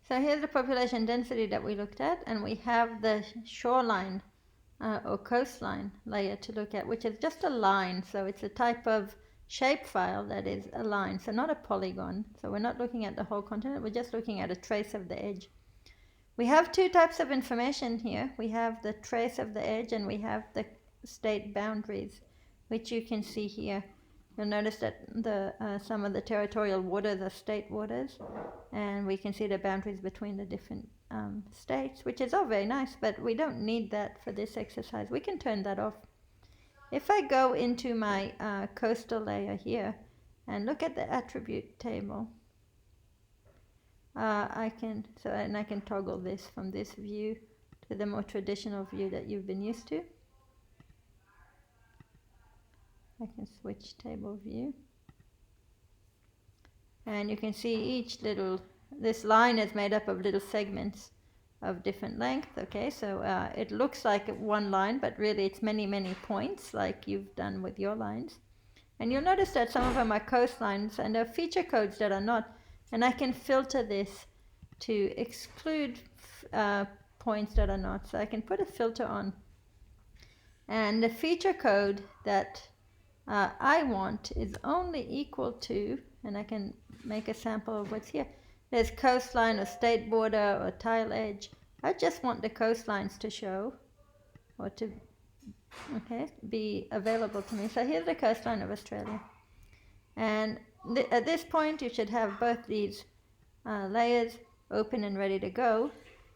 So here's the population density that we looked at, and we have the shoreline or coastline layer to look at, which is just a line. So it's a type of shapefile that is a line, so not a polygon. So we're not looking at the whole continent, we're just looking at a trace of the edge. We have two types of information here. We have the trace of the edge and we have the state boundaries, which you can see here. You'll notice that some of the territorial waters are state waters, and we can see the boundaries between the different states, which is all very nice, but we don't need that for this exercise. We can turn that off. If I go into my coastal layer here and look at the attribute table, I can toggle this from this view to the more traditional view that you've been used to. I can switch table view, and you can see this line is made up of little segments of different length. Okay, so it looks like one line, but really it's many points, like you've done with your lines. And you'll notice that some of them are coastlines, and there are feature codes that are not, and I can filter this to exclude points that are not. So I can put a filter on, and the feature code that I want is only equal to, and I can make a sample of what's here. There's coastline or state border or tile edge. I just want the coastlines to show or to be available to me. So here's the coastline of Australia. And at this point you should have both these layers open and ready to go.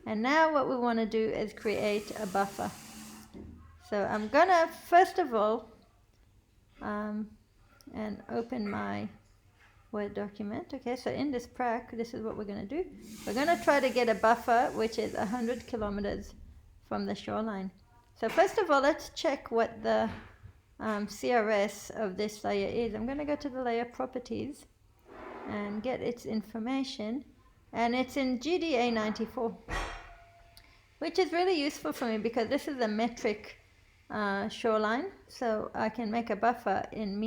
And now what we want to do is create a buffer. So I'm gonna first of all and open my Word document. Okay, so in this prac, this is what we're going to do. We're going to try to get a buffer which is 100 kilometers from the shoreline. So first of all, let's check what the CRS of this layer is. I'm going to go to the layer properties and get its information, and it's in GDA 94, which is really useful for me because this is a metric shoreline, so I can make a buffer in